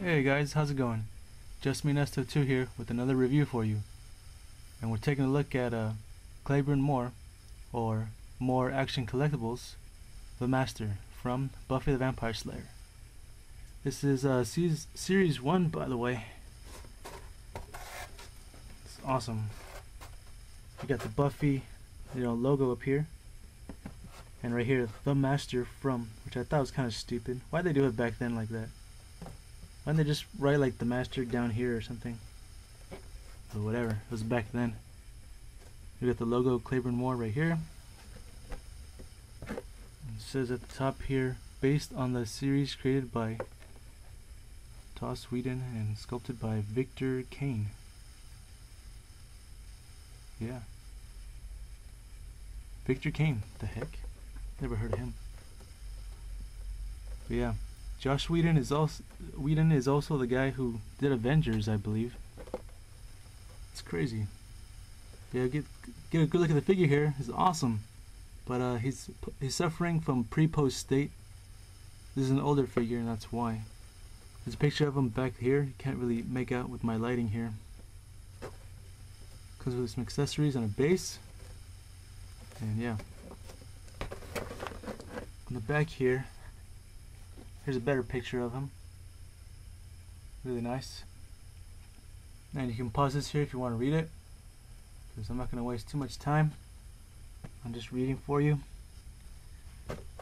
Hey guys, how's it going? Just me Nesto2 here with another review for you. And we're taking a look at Clayburn Moore, or Moore Action Collectibles, The Master, from Buffy the Vampire Slayer. This is Series 1, by the way. It's awesome. You got the Buffy logo up here. And right here, The Master from, which I thought was kind of stupid. Why'd they do it back then like that? Why didn't they just write like The Master down here or something? But whatever, it was back then. We got the logo Clayburn Moore right here. It says at the top here, based on the series created by Toss Whedon and sculpted by Victor Kane. Yeah. Victor Kane, the heck? Never heard of him. But yeah. Joss Whedon is also the guy who did Avengers, I believe. It's crazy. Yeah, get a good look at the figure here. It's awesome, but he's suffering from pre-post state. This is an older figure, and that's why. There's a picture of him back here. You can't really make out with my lighting here. Comes with some accessories and a base, and yeah. On the back here. Here's a better picture of him. Really nice. And you can pause this here if you want to read it, because I'm not going to waste too much time. I'm just reading for you.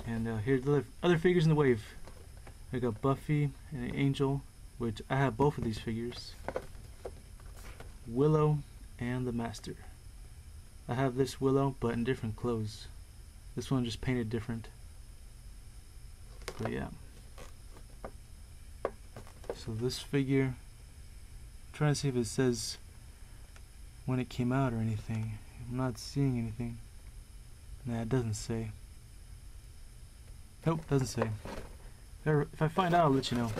And here's the other figures in the wave. I got Buffy and Angel, which I have both of these figures. Willow and the Master. I have this Willow, but in different clothes. This one just painted different. But yeah. So this figure, I'm trying to see if it says when it came out or anything. I'm not seeing anything. Nah, it doesn't say. Nope, doesn't say. If I find out, I'll let you know.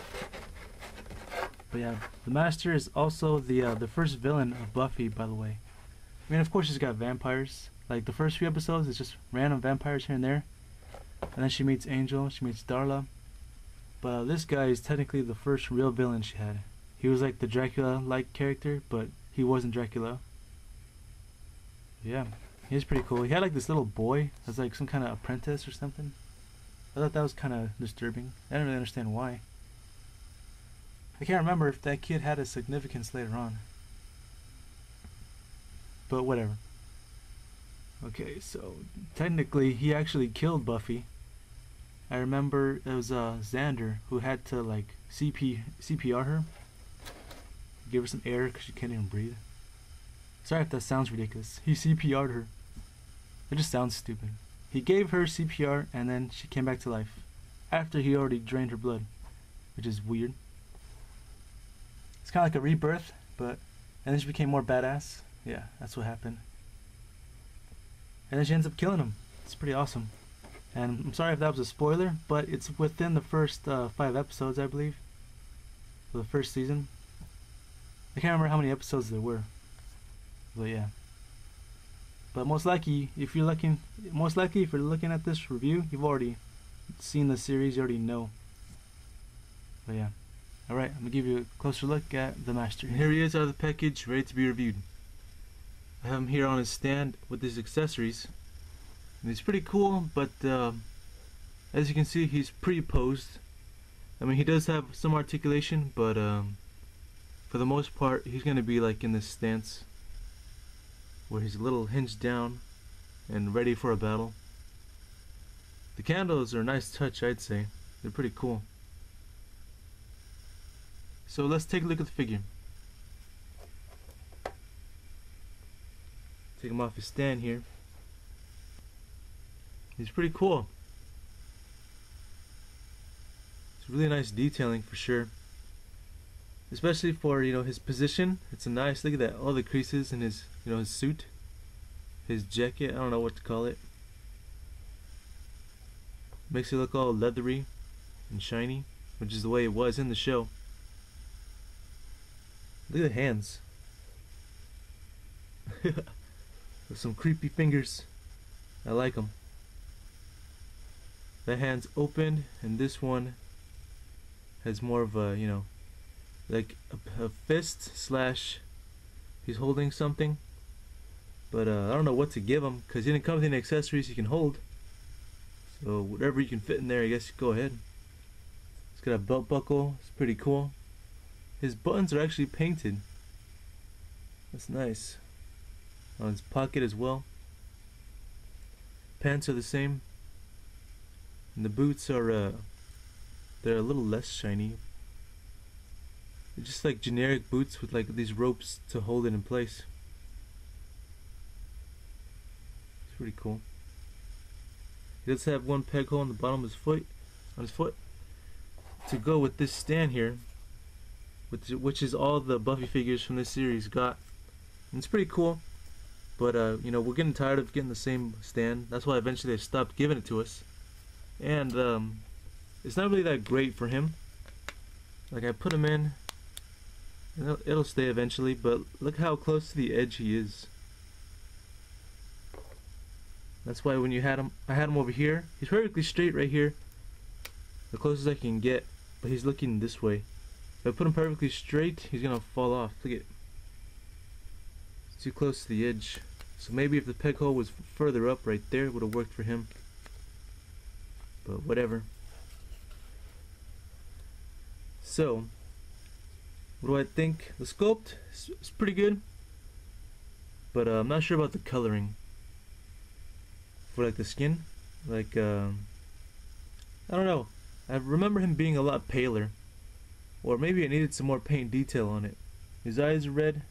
But yeah, the Master is also the first villain of Buffy, by the way. I mean, of course she's got vampires. Like the first few episodes, it's just random vampires here and there. And then she meets Angel, she meets Darla. But this guy is technically the first real villain she had. He was like the Dracula-like character, but he wasn't Dracula. Yeah, he was pretty cool. He had like this little boy as like some kind of apprentice or something. I thought that was kind of disturbing. I didn't really understand why. I can't remember if that kid had a significance later on. But whatever. Okay, so technically he actually killed Buffy. I remember it was Xander who had to like CPR her. Give her some air because she can't even breathe. Sorry if that sounds ridiculous. He CPR'd her. It just sounds stupid. He gave her CPR and then she came back to life after he already drained her blood, which is weird. It's kind of like a rebirth, but and then she became more badass. Yeah, that's what happened. And then she ends up killing him. It's pretty awesome. And I'm sorry if that was a spoiler, but it's within the first 5 episodes, I believe, for the first season. I can't remember how many episodes there were, but yeah. But most likely, if you're looking at this review, you've already seen the series. You already know. But yeah. All right, I'm gonna give you a closer look at the Master. And here he is out of the package, ready to be reviewed. I have him here on his stand with his accessories. And he's pretty cool, but as you can see, he's pre-posed. I mean, he does have some articulation, but for the most part, he's going to be like in this stance where he's a little hinged down and ready for a battle. The candles are a nice touch, I'd say. They're pretty cool. So let's take a look at the figure. Take him off his stand here. He's pretty cool. It's really nice detailing for sure. Especially for, his position. It's a nice, look at that, all the creases in his, his suit. His jacket, I don't know what to call it. Makes it look all leathery and shiny, which is the way it was in the show. Look at the hands. With some creepy fingers. I like them. The hand's open, and this one has more of a, like a fist slash he's holding something, but I don't know what to give him because he didn't come with any accessories he can hold. So whatever you can fit in there, I guess go ahead. It's got a belt buckle. It's pretty cool. His buttons are actually painted. That's nice. On his pocket as well. Pants are the same. And the boots are they're a little less shiny. They're just like generic boots with like these ropes to hold it in place. It's pretty cool. He does have one peg hole on the bottom of his foot, to go with this stand here, which is all the Buffy figures from this series got. And it's pretty cool, but you know, we're getting tired of getting the same stand. That's why eventually they stopped giving it to us. And it's not really that great for him. Like I put him in, and it'll stay eventually, but look how close to the edge he is. That's why when you had him, I had him over here. He's perfectly straight right here, the closest I can get, but he's looking this way. If I put him perfectly straight, he's gonna fall off. Look at, it's too close to the edge. So maybe if the peg hole was further up right there, it would have worked for him. But whatever. So, what do I think? The sculpt is pretty good, but I'm not sure about the coloring. For like the skin, like I don't know. I remember him being a lot paler, or maybe it needed some more paint detail on it. His eyes are red.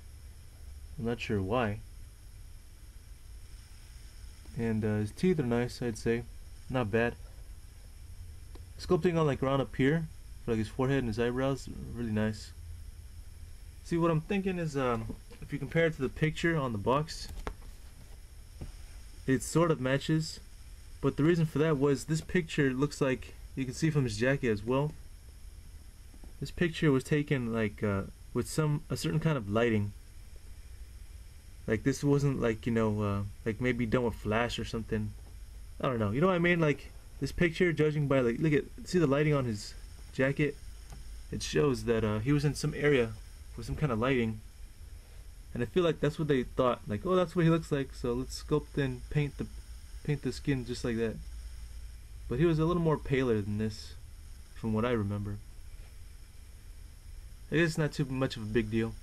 I'm not sure why. And his teeth are nice, I'd say, not bad. Sculpting on like around up here, for like his forehead and his eyebrows, really nice. See, what I'm thinking is, if you compare it to the picture on the box, it sort of matches, but the reason for that was this picture looks like, you can see from his jacket as well, this picture was taken like with a certain kind of lighting. Like this wasn't like, you know, like maybe done with flash or something. I don't know, you know what I mean? Like this picture, judging by like, look at, see the lighting on his jacket, it shows that he was in some area with some kind of lighting. And I feel like that's what they thought, like, oh, that's what he looks like, so let's sculpt and paint the skin just like that. But he was a little more paler than this, from what I remember. I guess it's not too much of a big deal.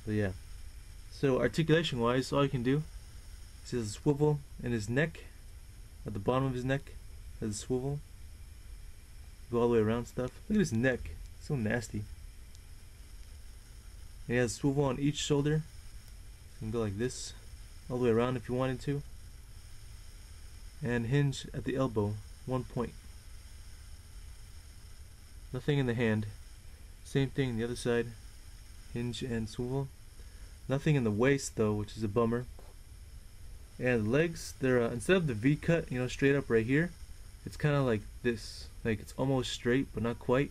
But yeah. So articulation wise, all you can do is he has a swivel in his neck, at the bottom of his neck, has a swivel. Go all the way around stuff. Look at his neck, it's so nasty. And he has a swivel on each shoulder. You can go like this, all the way around if you wanted to. And hinge at the elbow, 1 point. Nothing in the hand. Same thing on the other side. Hinge and swivel. Nothing in the waist though, which is a bummer. And the legs, they're instead of the V cut, you know, straight up right here, it's kind of like this. Like it's almost straight, but not quite.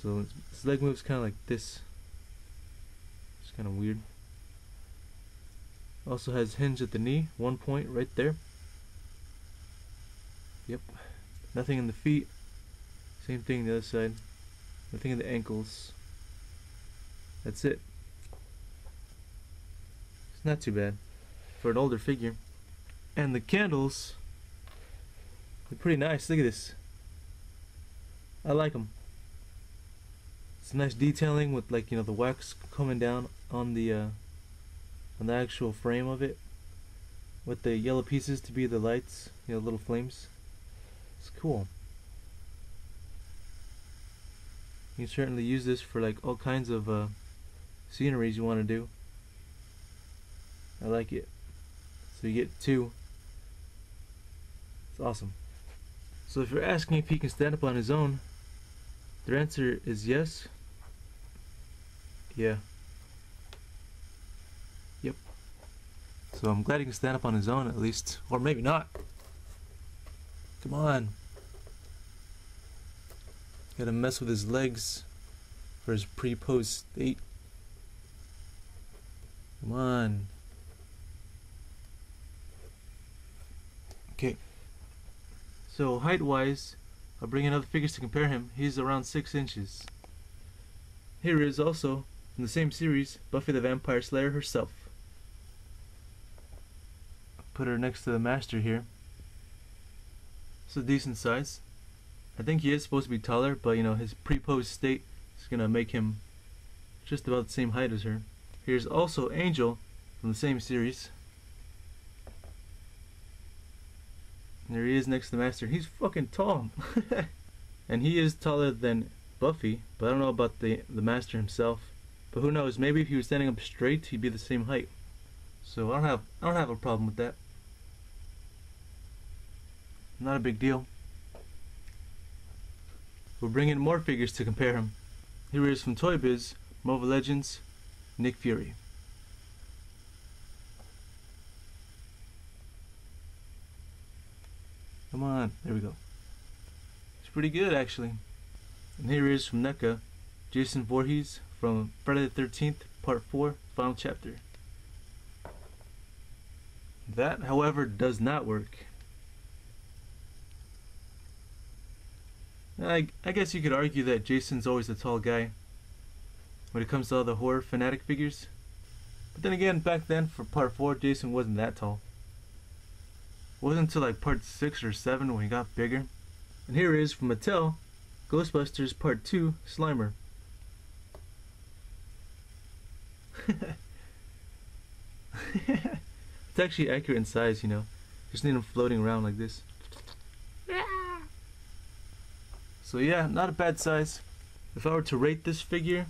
So his leg moves kind of like this. It's kind of weird. Also has hinge at the knee, 1 point right there. Yep. Nothing in the feet. Same thing on the other side. Nothing in the ankles. That's it. It's not too bad for an older figure. And the candles, they're pretty nice. Look at this. I like them. It's nice detailing with, like, you know, the wax coming down on the actual frame of it, with the yellow pieces to be the lights, you know, little flames. It's cool. You can certainly use this for like all kinds of sceneries you want to do. I like it. So you get two. It's awesome. So if you're asking if he can stand up on his own, the answer is yes. Yeah. Yep. So I'm glad he can stand up on his own at least. Or maybe not. Come on. Gotta mess with his legs for his pre-pose state. Come on. Okay. So height-wise, I'll bring in other figures to compare him. He's around 6 inches. Here is also, in the same series, Buffy the Vampire Slayer herself. Put her next to the Master here. It's a decent size. I think he is supposed to be taller, but you know, his pre-posed state is gonna make him just about the same height as her. Here's also Angel from the same series. And there he is next to the Master. He's fucking tall. And he is taller than Buffy, but I don't know about the Master himself. But who knows, maybe if he was standing up straight, he'd be the same height. So I don't have a problem with that. Not a big deal. We'll bring in more figures to compare him. Here he is from Toy Biz, Marvel Legends, Nick Fury. Come on, there we go. It's pretty good actually. And here he is from NECA, Jason Voorhees from Friday the 13th, Part 4, Final Chapter. That, however, does not work. I guess you could argue that Jason's always a tall guy when it comes to all the horror fanatic figures. But then again, back then for Part 4, Jason wasn't that tall. It wasn't until like Part 6 or 7 when he got bigger. And here he is from Mattel, Ghostbusters Part 2, Slimer. It's actually accurate in size, you know. Just need him floating around like this. So yeah, not a bad size. If I were to rate this figure,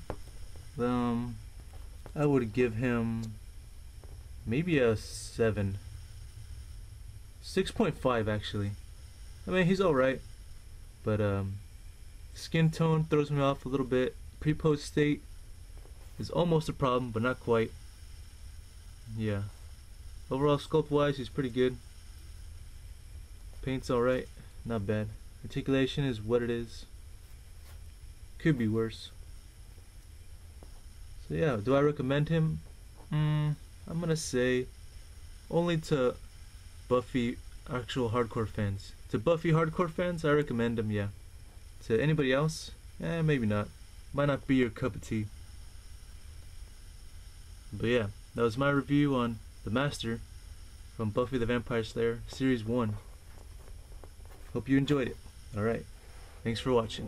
I would give him maybe a 7. 6.5 actually. I mean, he's alright, but skin tone throws me off a little bit. Pre-post state is almost a problem, but not quite. Yeah. Overall sculpt wise, he's pretty good. Paint's alright, not bad. Articulation is what it is. Could be worse. So yeah, do I recommend him? I'm gonna say only to Buffy actual hardcore fans. To Buffy hardcore fans, I recommend him, yeah. To anybody else, maybe not. Might not be your cup of tea. But yeah, that was my review on the Master from Buffy the Vampire Slayer Series 1. Hope you enjoyed it. Alright, thanks for watching.